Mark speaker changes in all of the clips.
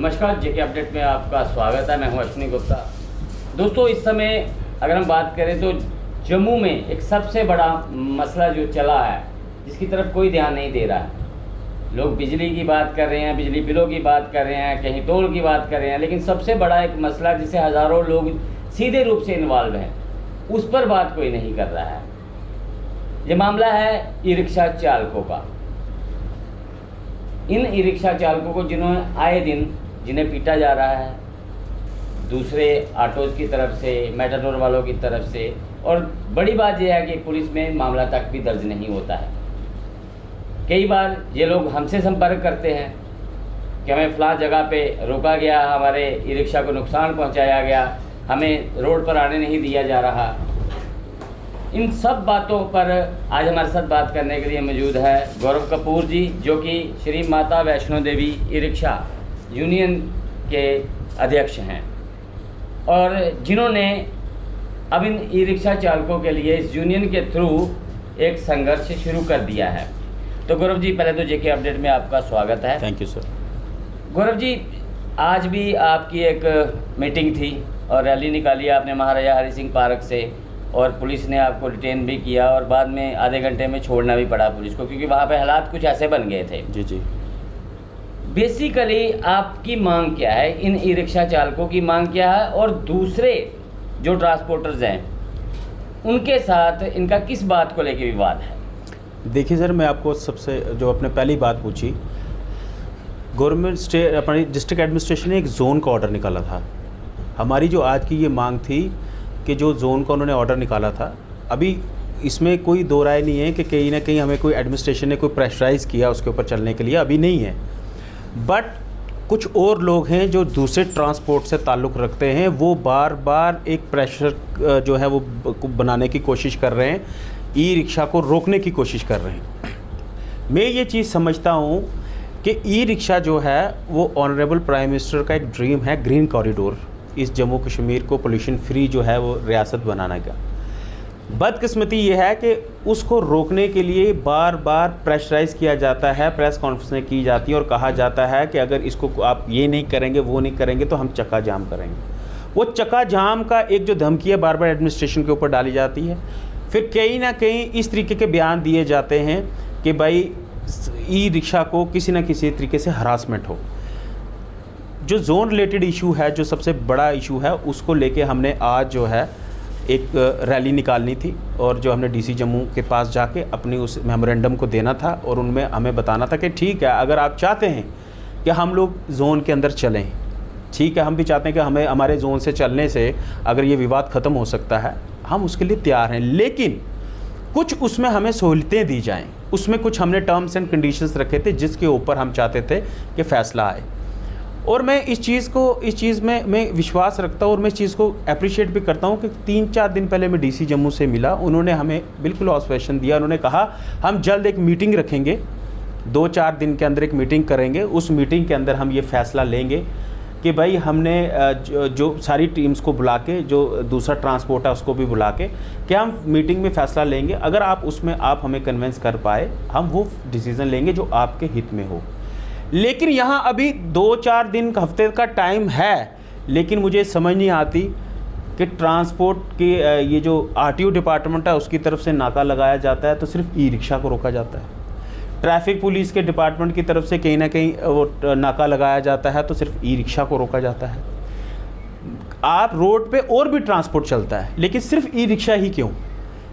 Speaker 1: नमस्कार, जेके अपडेट में आपका स्वागत है। मैं हूं अश्विनी गुप्ता। दोस्तों, इस समय अगर हम बात करें तो जम्मू में एक सबसे बड़ा मसला जो चला है, जिसकी तरफ कोई ध्यान नहीं दे रहा है। लोग बिजली की बात कर रहे हैं, बिजली बिलों की बात कर रहे हैं, कहीं टोल की बात कर रहे हैं, लेकिन सबसे बड़ा एक मसला जिसे हज़ारों लोग सीधे रूप से इन्वॉल्व हैं, उस पर बात कोई नहीं कर रहा है। ये मामला है ई रिक्शा चालकों का। इन ई रिक्शा चालकों को जिन्होंने आए दिन जिन्हें पीटा जा रहा है, दूसरे ऑटोज़ की तरफ से, मेटाडोर वालों की तरफ से, और बड़ी बात यह है कि पुलिस में मामला तक भी दर्ज नहीं होता है। कई बार ये लोग हमसे संपर्क करते हैं कि हमें फ़लाँ जगह पे रोका गया, हमारे ई रिक्शा को नुकसान पहुंचाया गया, हमें रोड पर आने नहीं दिया जा रहा। इन सब बातों पर आज हमारे साथ बात करने के लिए मौजूद है गौरव कपूर जी, जो कि Shri Mata Vaishno Devi e rickshaw union के अध्यक्ष हैं और जिन्होंने अब इन ई रिक्शा चालकों के लिए इस यूनियन के थ्रू एक संघर्ष शुरू कर दिया है। तो गौरव जी, पहले तो जेके अपडेट में आपका स्वागत है।
Speaker 2: Thank you sir.
Speaker 1: Gaurav ji, आज भी आपकी एक मीटिंग थी और रैली निकाली आपने महाराजा हरि सिंह पार्क से, और पुलिस ने आपको डिटेन भी किया और बाद में आधे घंटे में छोड़ना भी पड़ा पुलिस को, क्योंकि वहाँ पे हालात कुछ ऐसे बन गए थे।
Speaker 2: जी जी।
Speaker 1: बेसिकली आपकी मांग क्या है, इन ई रिक्शा चालकों की मांग क्या है, और दूसरे जो ट्रांसपोर्टर्स हैं उनके साथ इनका किस बात को लेकर विवाद है?
Speaker 2: देखिए सर, मैं आपको सबसे जो अपने पहली बात पूछी, गवर्नमेंट अपनी डिस्ट्रिक्ट एडमिनिस्ट्रेशन ने एक जोन का ऑर्डर निकाला था। हमारी जो आज की ये मांग थी कि जो जोन का उन्होंने ऑर्डर निकाला था, अभी इसमें कोई दो राय नहीं है कि कहीं ना कहीं हमें कोई एडमिनिस्ट्रेशन ने कोई प्रेशराइज़ किया उसके ऊपर चलने के लिए, अभी नहीं है। बट कुछ और लोग हैं जो दूसरे ट्रांसपोर्ट से ताल्लुक़ रखते हैं, वो बार बार एक प्रेशर जो है वो बनाने की कोशिश कर रहे हैं, ई रिक्शा को रोकने की कोशिश कर रहे हैं। मैं ये चीज़ समझता हूँ कि ई रिक्शा जो है वो ऑनरेबल प्राइम मिनिस्टर का एक ड्रीम है, ग्रीन कॉरिडोर, इस जम्मू कश्मीर को पोल्यूशन फ्री जो है वो रियासत बनाने का। बदकिस्मती ये है कि उसको रोकने के लिए बार बार प्रेशराइज़ किया जाता है, प्रेस कॉन्फ्रेंसें की जाती है और कहा जाता है कि अगर इसको आप ये नहीं करेंगे, वो नहीं करेंगे तो हम चक्का जाम करेंगे। वो चक्का जाम का एक जो धमकी है बार बार एडमिनिस्ट्रेशन के ऊपर डाली जाती है। फिर कहीं ना कहीं इस तरीके के बयान दिए जाते हैं कि भाई ई रिक्शा को किसी न किसी तरीके से हरासमेंट हो। जो जोन रिलेटेड इशू है, जो सबसे बड़ा इशू है, उसको लेके हमने आज जो है एक रैली निकालनी थी और जो हमने डीसी जम्मू के पास जाके अपनी उस मेमोरेंडम को देना था और उनमें हमें बताना था कि ठीक है, अगर आप चाहते हैं कि हम लोग जोन के अंदर चलें, ठीक है, हम भी चाहते हैं कि हमें हमारे जोन से चलने से अगर ये विवाद ख़त्म हो सकता है, हम उसके लिए तैयार हैं, लेकिन कुछ उसमें हमें सहूलतें दी जाएँ। उसमें कुछ हमने टर्म्स एंड कंडीशंस रखे थे जिसके ऊपर हम चाहते थे कि फ़ैसला आए। और मैं इस चीज़ में मैं विश्वास रखता हूँ और मैं इस चीज़ को अप्रिशिएट भी करता हूँ कि 3-4 दिन पहले मैं डीसी जम्मू से मिला, उन्होंने हमें बिल्कुल आश्वासन दिया। उन्होंने कहा हम जल्द एक मीटिंग रखेंगे, 2-4 दिन के अंदर एक मीटिंग करेंगे, उस मीटिंग के अंदर हम ये फ़ैसला लेंगे कि भाई हमने जो सारी टीम्स को बुला के, जो दूसरा ट्रांसपोर्ट है उसको भी बुला के, क्या हम मीटिंग में फ़ैसला लेंगे। अगर आप उसमें आप हमें कन्विंस कर पाए, हम वो डिसीज़न लेंगे जो आपके हित में हो। लेकिन यहाँ अभी 2-4 दिन हफ्ते का टाइम है, लेकिन मुझे समझ नहीं आती कि ट्रांसपोर्ट के ये जो आरटीओ डिपार्टमेंट है उसकी तरफ से नाका लगाया जाता है तो सिर्फ ई रिक्शा को रोका जाता है। ट्रैफिक पुलिस के डिपार्टमेंट की तरफ से कहीं ना कहीं वो नाका लगाया जाता है तो सिर्फ ई रिक्शा को रोका जाता है। आप रोड पे और भी ट्रांसपोर्ट चलता है, लेकिन सिर्फ ई रिक्शा ही क्यों?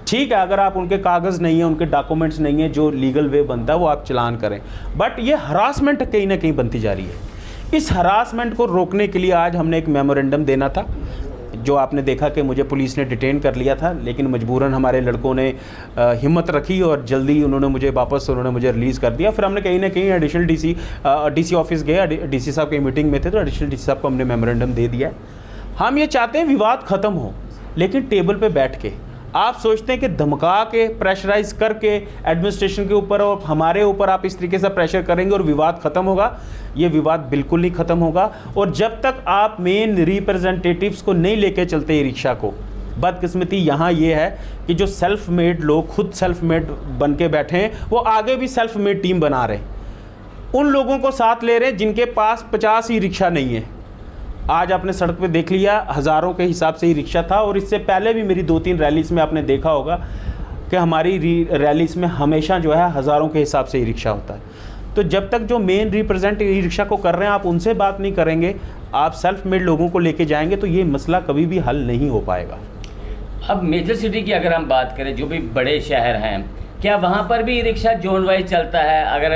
Speaker 2: ठीक है, अगर आप उनके कागज़ नहीं है, उनके डॉक्यूमेंट्स नहीं है, जो लीगल वे बनता है वो आप चलान करें, बट ये हरासमेंट कहीं ना कहीं बनती जा रही है। इस हरासमेंट को रोकने के लिए आज हमने एक मेमोरेंडम देना था, जो आपने देखा कि मुझे पुलिस ने डिटेन कर लिया था, लेकिन मजबूरन हमारे लड़कों ने हिम्मत रखी और जल्दी उन्होंने मुझे रिलीज़ कर दिया। फिर हमने कहीं ना कहीं एडिशनल डीसी ऑफिस गए, डीसी साहब की मीटिंग में थे तो एडिशनल डीसी साहब को हमने मेमोरेंडम दे दिया। हम ये चाहते हैं विवाद ख़त्म हो, लेकिन टेबल पर बैठ के। आप सोचते हैं कि धमका के, प्रेशराइज करके एडमिनिस्ट्रेशन के ऊपर और हमारे ऊपर आप इस तरीके से प्रेशर करेंगे और विवाद ख़त्म होगा? ये विवाद बिल्कुल नहीं ख़त्म होगा। और जब तक आप मेन रिप्रेजेंटेटिव्स को नहीं लेके चलते ई रिक्शा को, बदकिस्मती यहाँ ये है कि जो सेल्फ मेड लोग खुद सेल्फ मेड बन के बैठे हैं, वो आगे भी सेल्फ मेड टीम बना रहे हैं। उन लोगों को साथ ले रहे हैं जिनके पास 50 ई रिक्शा नहीं है। आज आपने सड़क पे देख लिया, हज़ारों के हिसाब से ई रिक्शा था, और इससे पहले भी मेरी 2-3 रैलीज़ में आपने देखा होगा कि हमारी रैलीज़ में हमेशा जो है हज़ारों के हिसाब से ई रिक्शा होता है। तो जब तक जो मेन रिप्रेजेंट ई रिक्शा को कर रहे हैं आप उनसे बात नहीं करेंगे, आप सेल्फ मेड लोगों को लेके जाएंगे, तो ये मसला कभी भी हल नहीं हो पाएगा।
Speaker 1: अब मेजर सिटी की अगर हम बात करें, जो भी बड़े शहर हैं, क्या वहाँ पर भी ई रिक्शा जोन वाइज चलता है? अगर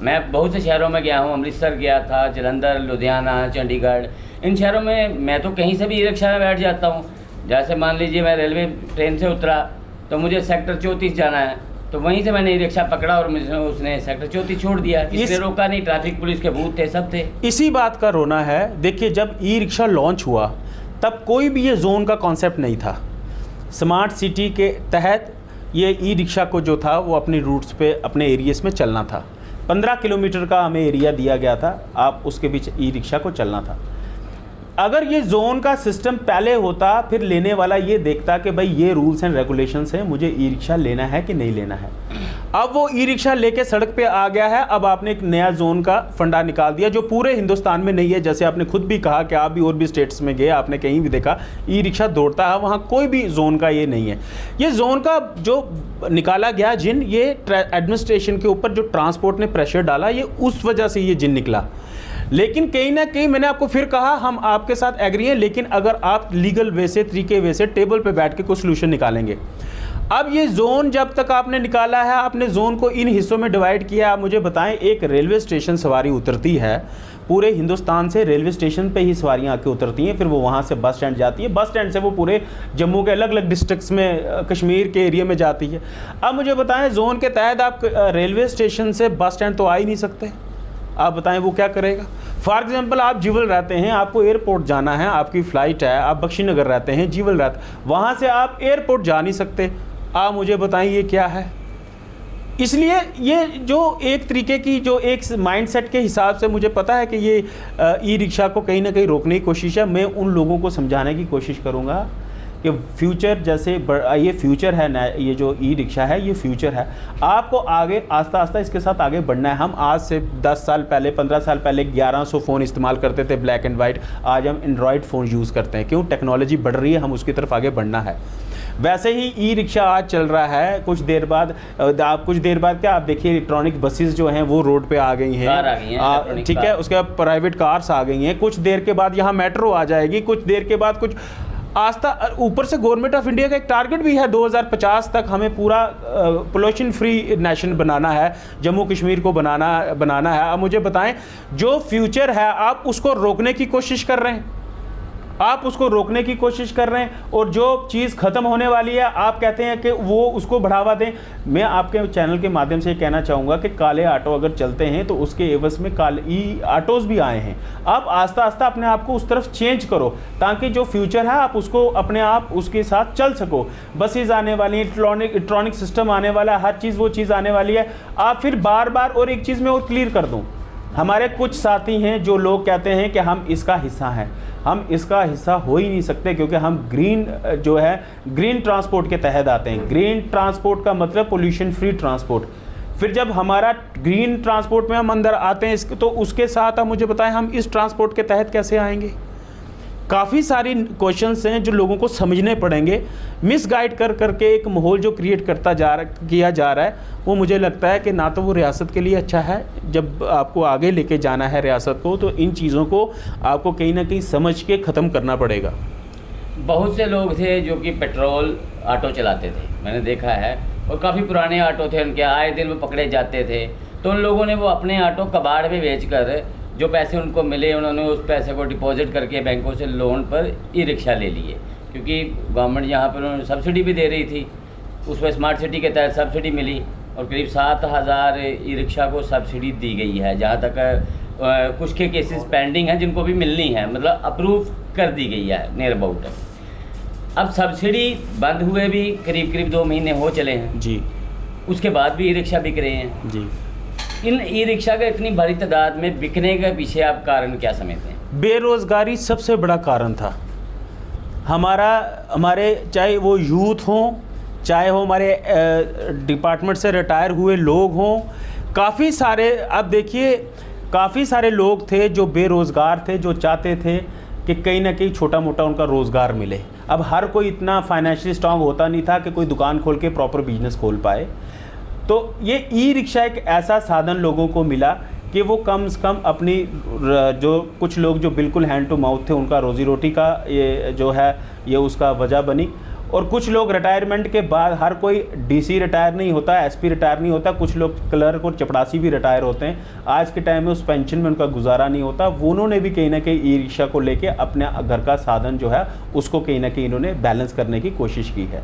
Speaker 1: मैं बहुत से शहरों में गया हूँ, अमृतसर गया था, जलंधर, लुधियाना, चंडीगढ़, इन शहरों में मैं तो कहीं से भी ई रिक्शा में बैठ जाता हूँ। जैसे मान लीजिए मैं रेलवे ट्रेन से उतरा तो मुझे सेक्टर 34 जाना है, तो वहीं से मैंने ई रिक्शा पकड़ा और मुझे उसने सेक्टर 34 छोड़ दिया, इसने रोका नहीं, ट्रैफिक पुलिस के बूथ थे, सब थे।
Speaker 2: इसी बात का रोना है। देखिए, जब ई रिक्शा लॉन्च हुआ तब कोई भी ये जोन का कॉन्सेप्ट नहीं था। स्मार्ट सिटी के तहत ये ई रिक्शा को जो था वो अपनी रूट्स पे अपने एरियाज़ में चलना था। 15 किलोमीटर का हमें एरिया दिया गया था, आप उसके बीच ई रिक्शा को चलना था। अगर ये जोन का सिस्टम पहले होता, फिर लेने वाला ये देखता कि भाई ये रूल्स एंड रेगुलेशंस हैं, मुझे ई रिक्शा लेना है कि नहीं लेना है। अब वो ई रिक्शा लेके सड़क पे आ गया है। अब आपने एक नया जोन का फंडा निकाल दिया जो पूरे हिंदुस्तान में नहीं है। जैसे आपने खुद भी कहा कि आप भी और भी स्टेट्स में गए, आपने कहीं भी देखा ई रिक्शा दौड़ता है, वहाँ कोई भी जोन का ये नहीं है। ये जोन का जो निकाला गया जिन, ये एडमिनिस्ट्रेशन के ऊपर जो ट्रांसपोर्ट ने प्रेशर डाला, ये उस वजह से ये जिन निकला। लेकिन कहीं ना कहीं मैंने आपको फिर कहा, हम आपके साथ एग्री हैं, लेकिन अगर आप लीगल वे से, तरीके वे से टेबल पे बैठ के कुछ सोल्यूशन निकालेंगे। अब ये जोन जब तक आपने निकाला है, आपने जोन को इन हिस्सों में डिवाइड किया। आप मुझे बताएं, एक रेलवे स्टेशन सवारी उतरती है, पूरे हिंदुस्तान से रेलवे स्टेशन पे ही सवारियां आके उतरती हैं, फिर वो वहाँ से बस स्टैंड जाती है, बस स्टैंड से वो पूरे जम्मू के अलग अलग डिस्ट्रिक्ट्स में, कश्मीर के एरिया में जाती है। अब मुझे बताएं, जोन के तहत आप रेलवे स्टेशन से बस स्टैंड तो आ ही नहीं सकते। आप बताएं वो क्या करेगा? फॉर एग्जांपल, आप जीवल रहते हैं, आपको एयरपोर्ट जाना है, आपकी फ़्लाइट है, आप बख्शीनगर रहते हैं, जीवल रहते, वहाँ से आप एयरपोर्ट जा नहीं सकते। आप मुझे बताएं ये क्या है? इसलिए ये जो एक तरीके की, जो एक माइंडसेट के हिसाब से मुझे पता है कि ये ई रिक्शा को कहीं ना कहीं रोकने की कोशिश है। मैं उन लोगों को समझाने की कोशिश करूँगा कि फ्यूचर जैसे ये फ्यूचर है ना, ये जो ई रिक्शा है ये फ्यूचर है। आपको आगे आस्ता आस्ता इसके साथ आगे बढ़ना है। हम आज से 10 साल पहले, 15 साल पहले 1100 फ़ोन इस्तेमाल करते थे, ब्लैक एंड वाइट। आज हम एंड्रॉयड फ़ोन यूज़ करते हैं। क्यों? टेक्नोलॉजी बढ़ रही है, हम उसकी तरफ आगे बढ़ना है। वैसे ही ई रिक्शा आज चल रहा है। कुछ देर बाद क्या, आप देखिए इलेक्ट्रॉनिक बसेस जो हैं वो रोड पे आ गई हैं, ठीक है। उसके बाद प्राइवेट कार्स आ गई हैं। कुछ देर के बाद यहाँ मेट्रो आ जाएगी। कुछ देर के बाद कुछ आस्था, ऊपर से गवर्नमेंट ऑफ इंडिया का एक टारगेट भी है, 2050 तक हमें पूरा पोल्यूशन फ्री नेशन बनाना है, जम्मू कश्मीर को बनाना है। अब मुझे बताएं, जो फ्यूचर है आप उसको रोकने की कोशिश कर रहे हैं, और जो चीज़ ख़त्म होने वाली है आप कहते हैं कि वो उसको बढ़ावा दें। मैं आपके चैनल के माध्यम से कहना चाहूँगा कि काले ऑटो अगर चलते हैं तो उसके एवज में काले ई ऑटोज़ भी आए हैं। आप आस्ता आस्ता अपने आप को उस तरफ चेंज करो, ताकि जो फ्यूचर है आप उसको अपने आप उसके साथ चल सको। बसेज आने वाली हैं, इलेक्ट्रॉनिक सिस्टम आने वाला है, हर चीज़ वो चीज़ आने वाली है। आप फिर बार बार, और एक चीज़ मैं और क्लियर कर दूँ, हमारे कुछ साथी हैं जो लोग कहते हैं कि हम इसका हिस्सा हैं। हम इसका हिस्सा हो ही नहीं सकते, क्योंकि हम ग्रीन ट्रांसपोर्ट के तहत आते हैं। ग्रीन ट्रांसपोर्ट का मतलब पोल्यूशन फ्री ट्रांसपोर्ट। फिर जब हमारा ग्रीन ट्रांसपोर्ट में हम अंदर आते हैं, तो उसके साथ आप मुझे बताएं हम इस ट्रांसपोर्ट के तहत कैसे आएंगे? काफ़ी सारी क्वेश्चंस हैं जो लोगों को समझने पड़ेंगे। मिसगाइड करके एक माहौल जो क्रिएट किया जा रहा है, वो मुझे लगता है कि ना तो वो रियासत के लिए अच्छा है। जब आपको आगे लेके जाना है रियासत को, तो इन चीज़ों को आपको कहीं ना कहीं समझ के ख़त्म करना पड़ेगा।
Speaker 1: बहुत से लोग थे जो कि पेट्रोल ऑटो चलाते थे, मैंने देखा है, और काफ़ी पुराने ऑटो थे उनके, आए दिन वो पकड़े जाते थे। तो उन लोगों ने वो अपने ऑटो कबाड़ में बेचकर जो पैसे उनको मिले, उन्होंने उस पैसे को डिपॉजिट करके बैंकों से लोन पर ई रिक्शा ले लिए, क्योंकि गवर्नमेंट यहाँ पर उन्होंने सब्सिडी भी दे रही थी। उस पर स्मार्ट सिटी के तहत सब्सिडी मिली, और करीब 7000 ई रिक्शा को सब्सिडी दी गई है। जहाँ तक कुछ के केसेस पेंडिंग हैं जिनको भी मिलनी है, मतलब अप्रूव कर दी गई है नियर अबाउट। अब सब्सिडी बंद हुए भी करीब 2 महीने हो चले हैं
Speaker 2: जी,
Speaker 1: उसके बाद भी ई रिक्शा बिक रहे हैं
Speaker 2: जी।
Speaker 1: इन ई रिक्शा का इतनी बड़ी तादाद में बिकने के पीछे आप कारण क्या समझते हैं?
Speaker 2: बेरोज़गारी सबसे बड़ा कारण था। हमारे चाहे वो यूथ हों, चाहे वो हमारे डिपार्टमेंट से रिटायर हुए लोग हों, काफ़ी सारे, अब देखिए काफ़ी सारे लोग थे जो बेरोज़गार थे, जो चाहते थे कि कहीं ना कहीं छोटा मोटा उनका रोज़गार मिले। अब हर कोई इतना फाइनेंशियली स्ट्रांग होता नहीं था कि कोई दुकान खोल के प्रॉपर बिजनेस खोल पाए। तो ये ई रिक्शा एक ऐसा साधन लोगों को मिला कि वो कम से कम अपनी जो कुछ लोग जो बिल्कुल हैंड टू माउथ थे उनका रोज़ी रोटी का ये जो है ये उसका वजह बनी। और कुछ लोग रिटायरमेंट के बाद, हर कोई डीसी रिटायर नहीं होता, एसपी रिटायर नहीं होता, कुछ लोग क्लर्क और चपरासी भी रिटायर होते हैं। आज के टाइम में उस पेंशन में उनका गुजारा नहीं होता। वो उन्होंने भी कहीं ना कहीं ई रिक्शा को लेके अपने घर का साधन जो है उसको कहीं ना कहीं इन्होंने बैलेंस करने की कोशिश की है।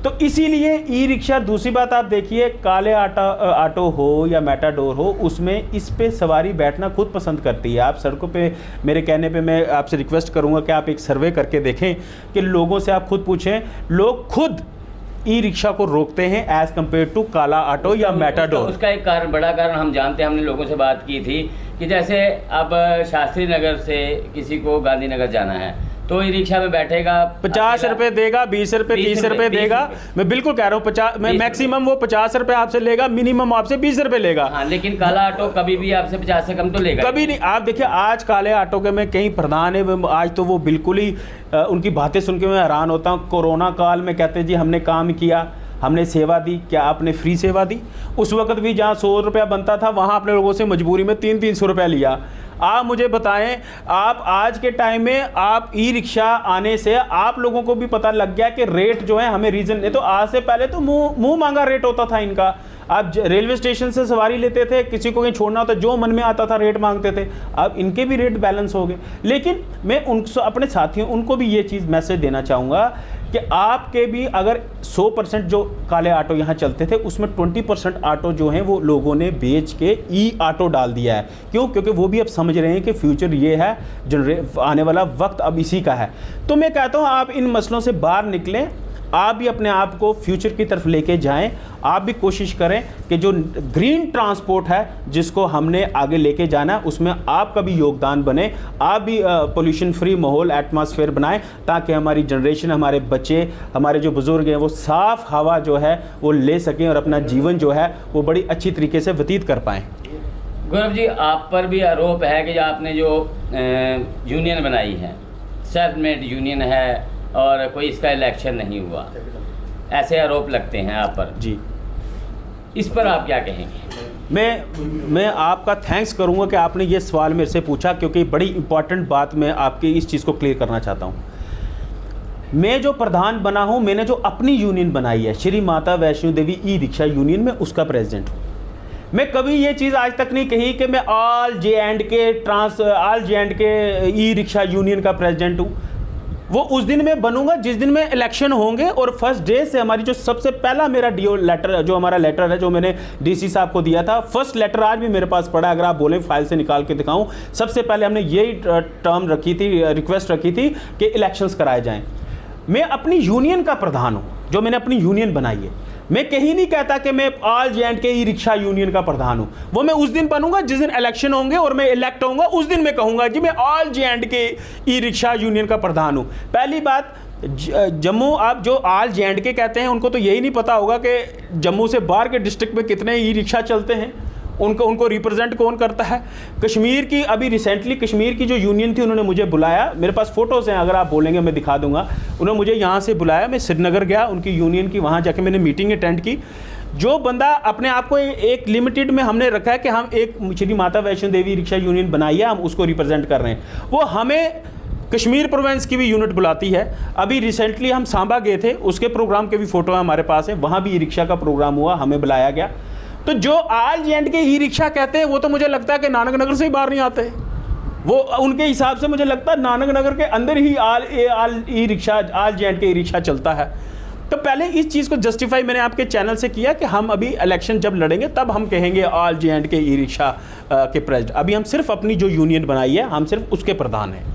Speaker 2: तो इसीलिए ई रिक्शा, दूसरी बात आप देखिए, काले ऑटो हो या मेटाडोर हो, उसमें इस पे सवारी बैठना खुद पसंद करती है। आप सड़कों पे, मेरे कहने पे मैं आपसे रिक्वेस्ट करूंगा कि आप एक सर्वे करके देखें कि लोगों से आप खुद पूछें, लोग खुद ई रिक्शा को रोकते हैं एज कम्पेयर टू काला ऑटो या मेटाडोर।
Speaker 1: उसका एक कारण, बड़ा कारण हम जानते हैं, हमने लोगों से बात की थी कि जैसे अब शास्त्री नगर से किसी को गांधीनगर जाना है तो ई रिक्शा में बैठेगा,
Speaker 2: 50 रुपए देगा, 20 रुपए, 30 रुपए देगा। मैं बिल्कुल कह रहा हूँ 50, मैं मैक्सिमम वो 50 रुपए आपसे लेगा, मिनिमम आपसे 20 रुपए लेगा।
Speaker 1: हाँ, लेकिन काला ऑटो कभी भी आपसे 50 से कम तो लेगा
Speaker 2: कभी नहीं। आप देखिए आज काले ऑटो के में कई प्रधान है, आज तो वो बिल्कुल ही उनकी बातें सुन के मैं हैरान होता हूँ। कोरोना काल में कहते जी हमने काम किया, हमने सेवा दी। क्या आपने फ्री सेवा दी? उस वक्त भी जहाँ 100 रुपया बनता था वहाँ आपने लोगों से मजबूरी में 300-300 रुपया लिया। आप मुझे बताएं, आप आज के टाइम में आप ई रिक्शा आने से आप लोगों को भी पता लग गया कि रेट जो है हमें रीजन नहीं, तो आज से पहले तो मुंह मांगा रेट होता था इनका। आप रेलवे स्टेशन से सवारी लेते थे, किसी को कहीं छोड़ना होता, जो मन में आता था रेट मांगते थे। अब इनके भी रेट बैलेंस हो गए। लेकिन मैं उनको, अपने साथियों, उनको भी ये चीज़ मैसेज देना चाहूँगा कि आपके भी अगर 100% जो काले ऑटो यहाँ चलते थे उसमें 20% ऑटो जो हैं वो लोगों ने बेच के ई ऑटो डाल दिया है। क्यों? क्योंकि वो भी अब समझ रहे हैं कि फ्यूचर ये है, आने वाला वक्त अब इसी का है। तो मैं कहता हूँ आप इन मसलों से बाहर निकलें, आप भी अपने आप को फ्यूचर की तरफ लेके जाएं। आप भी कोशिश करें कि जो ग्रीन ट्रांसपोर्ट है जिसको हमने आगे लेके जाना है उसमें आपका भी योगदान बने। आप भी पोल्यूशन फ्री माहौल, एटमॉस्फेयर बनाएं ताकि हमारी जनरेशन, हमारे बच्चे, हमारे जो बुज़ुर्ग हैं वो साफ़ हवा जो है वो ले सकें और अपना जीवन जो है वो बड़ी अच्छी तरीके से व्यतीत कर पाएँ।
Speaker 1: गौरव जी, आप पर भी आरोप है कि आपने जो यूनियन बनाई है, सेल्फ मेड यूनियन है और कोई इसका इलेक्शन नहीं हुआ, ऐसे आरोप लगते हैं आप पर
Speaker 2: जी।
Speaker 1: इस पर आप क्या कहेंगे?
Speaker 2: मैं आपका थैंक्स करूंगा कि आपने ये सवाल मेरे से पूछा, क्योंकि बड़ी इंपॉर्टेंट बात मैं आपकी इस चीज़ को क्लियर करना चाहता हूँ। मैं जो प्रधान बना हूँ, मैंने जो अपनी यूनियन बनाई है Shri Mata Vaishno Devi e rickshaw union में, उसका प्रेसिडेंट हूँ। मैं कभी ये चीज़ आज तक नहीं कही कि मैं all J and K e rickshaw union का प्रेसिडेंट हूँ। वो उस दिन मैं बनूंगा जिस दिन में इलेक्शन होंगे। और फर्स्ट डे से हमारी जो सबसे पहला मेरा डीओ लेटर, जो हमारा लेटर है जो मैंने डीसी साहब को दिया था, फर्स्ट लेटर आज भी मेरे पास पड़ा, अगर आप बोलें फाइल से निकाल के दिखाऊं। सबसे पहले हमने यही टर्म रखी थी, रिक्वेस्ट रखी थी कि इलेक्शंस कराए जाएं। मैं अपनी यूनियन का प्रधान हूँ, जो मैंने अपनी यूनियन बनाई है। मैं कहीं नहीं कहता कि मैं all J and K e rickshaw union का प्रधान हूं। वो मैं उस दिन बनूंगा जिस दिन इलेक्शन होंगे और मैं इलेक्ट होऊंगा, उस दिन मैं कहूंगा जी मैं all J and K e rickshaw union का प्रधान हूं। पहली बात, जम्मू, आप जो ऑल जे एंड के कहते हैं उनको तो यही नहीं पता होगा कि जम्मू से बाहर के डिस्ट्रिक्ट में कितने ई रिक्शा चलते हैं, उनको रिप्रेजेंट कौन करता है। कश्मीर की, अभी रिसेंटली कश्मीर की जो यूनियन थी उन्होंने मुझे बुलाया, मेरे पास फ़ोटोज़ हैं, अगर आप बोलेंगे मैं दिखा दूंगा। उन्होंने मुझे यहाँ से बुलाया, मैं श्रीनगर गया उनकी यूनियन की, वहाँ जाके मैंने मीटिंग अटेंड की। जो बंदा अपने आप को एक लिमिटेड में हमने रखा है कि हम एक श्री माता वैष्णो देवी रिक्शा यूनियन बनाई है, हम उसको रिप्रेजेंट कर रहे हैं, वो हमें कश्मीर प्रोविंस की भी यूनिट बुलाती है। अभी रिसेंटली हम सांबा गए थे, उसके प्रोग्राम के भी फ़ोटो हमारे पास है, वहाँ भी ई रिक्शा का प्रोग्राम हुआ, हमें बुलाया गया। तो जो all J and K e rickshaw कहते हैं वो तो मुझे लगता है कि नानक नगर से ही बाहर नहीं आते। वो उनके हिसाब से मुझे लगता है नानक नगर के अंदर ही all e rickshaw, all J and K e rickshaw चलता है। तो पहले इस चीज़ को जस्टिफाई मैंने आपके चैनल से किया कि हम अभी इलेक्शन जब लड़ेंगे तब हम कहेंगे all J and K e rickshaw के प्रेसिडेंट। अभी हम सिर्फ अपनी जो यूनियन बनाई है, हम सिर्फ उसके प्रधान हैं।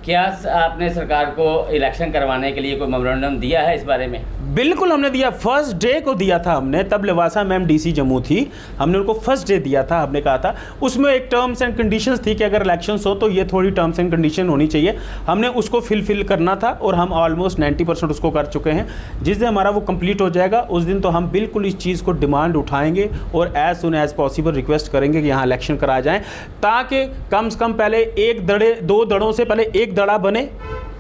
Speaker 1: क्या आपने सरकार को इलेक्शन करवाने के लिए कोई मेमोरेंडम दिया है इस बारे में?
Speaker 2: बिल्कुल हमने दिया, फर्स्ट डे को दिया था हमने, तब लवासा मैम डीसी जम्मू थी, हमने उनको फर्स्ट डे दिया था। हमने कहा था उसमें एक टर्म्स एंड कंडीशंस थी कि अगर इलेक्शंस हो तो ये थोड़ी टर्म्स एंड कंडीशन होनी चाहिए, हमने उसको फिल करना था और हम ऑलमोस्ट 90% उसको कर चुके हैं। जिस दिन हमारा वो कंप्लीट हो जाएगा उस दिन तो हम बिल्कुल इस चीज़ को डिमांड उठाएंगे और as soon as possible request करेंगे कि यहाँ इलेक्शन कराया जाए, ताकि कम से कम पहले दो दड़ों से पहले एक दड़ा बने,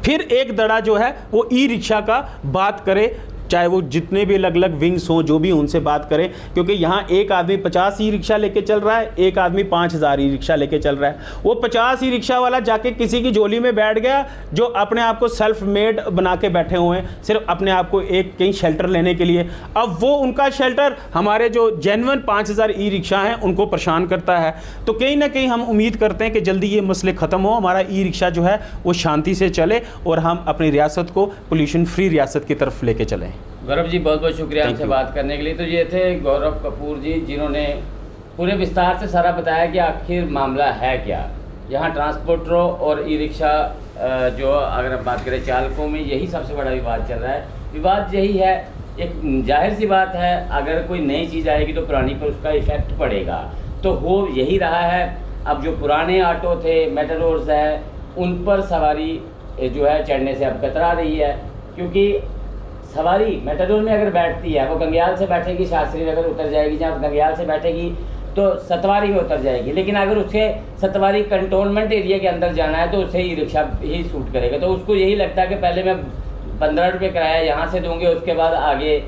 Speaker 2: फिर एक दड़ा जो है वो ई रिक्शा का बात करे, चाहे वो जितने भी अलग अलग विंग्स हों जो भी उनसे बात करें, क्योंकि यहाँ एक आदमी 50 ई रिक्शा लेके चल रहा है, एक आदमी 5000 ई रिक्शा लेके चल रहा है। वो 50 ई रिक्शा वाला जाके किसी की झोली में बैठ गया जो अपने आप को सेल्फ मेड बना के बैठे हुए हैं सिर्फ अपने आप को एक कहीं शेल्टर लेने के लिए। अब वो उनका शेल्टर हमारे जो जेन्युइन 5000 ई रिक्शा हैं उनको परेशान करता है। तो कहीं ना कहीं हम उम्मीद करते हैं कि जल्दी ये मसले ख़त्म हो, हमारा ई रिक्शा जो है वो शांति से चले और हम अपनी रियासत को पोल्यूशन फ्री रियासत की तरफ लेके चलें।
Speaker 1: गौरव जी बहुत बहुत शुक्रिया हमसे बात करने के लिए। तो ये थे गौरव कपूर जी, जिन्होंने पूरे विस्तार से सारा बताया कि आखिर मामला है क्या। यहाँ ट्रांसपोर्टरों और ई रिक्शा जो अगर हम बात करें चालकों में यही सबसे बड़ा विवाद चल रहा है। विवाद यही है, एक जाहिर सी बात है अगर कोई नई चीज़ आएगी तो पुरानी पर उसका इफ़ेक्ट पड़ेगा, तो हो यही रहा है। अब जो पुराने ऑटो थे, मेटाडोर्स है, उन पर सवारी जो है चढ़ने से अब कतरा रही है, क्योंकि सवारी मेटाडोर में अगर बैठती है वो गंगयाल से बैठेगी, शास्त्री नगर उतर जाएगी, जहाँ गंगयाल से बैठेगी तो सतवारी में उतर जाएगी। लेकिन अगर उसे सतवारी कंटोनमेंट एरिया के अंदर जाना है तो उसे ई रिक्शा ही सूट करेगा। तो उसको यही लगता है कि पहले मैं 15 रुपये किराया यहाँ से दूंगे, उसके बाद आगे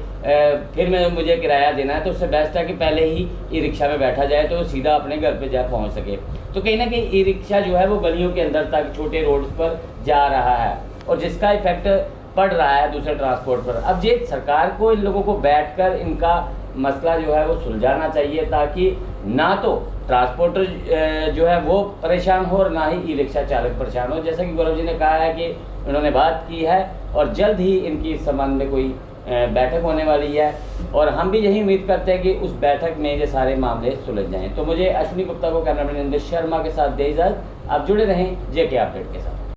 Speaker 1: फिर मुझे किराया देना है, तो उससे बेस्ट है कि पहले ही ई रिक्शा में बैठा जाए तो सीधा अपने घर पे जा पहुँच सके। तो कहीं ना कहीं ई रिक्शा जो है वो गलियों के अंदर तक छोटे रोड्स पर जा रहा है और जिसका इफेक्ट पड़ रहा है दूसरे ट्रांसपोर्ट पर। अब ये सरकार को इन लोगों को बैठकर इनका मसला जो है वो सुलझाना चाहिए, ताकि ना तो ट्रांसपोर्टर जो है वो परेशान हो और ना ही ई रिक्शा चालक परेशान हो। जैसा कि गौरव जी ने कहा है कि उन्होंने बात की है और जल्द ही इनकी इस संबंध में कोई बैठक होने वाली है और हम भी यही उम्मीद करते हैं कि उस बैठक में ये सारे मामले सुलझ जाएँ। तो मुझे अश्विनी गुप्ता को कैमरामैन इंद्र शर्मा के साथ दे इजाज़त। आप जुड़े रहें JK अपडेट के साथ।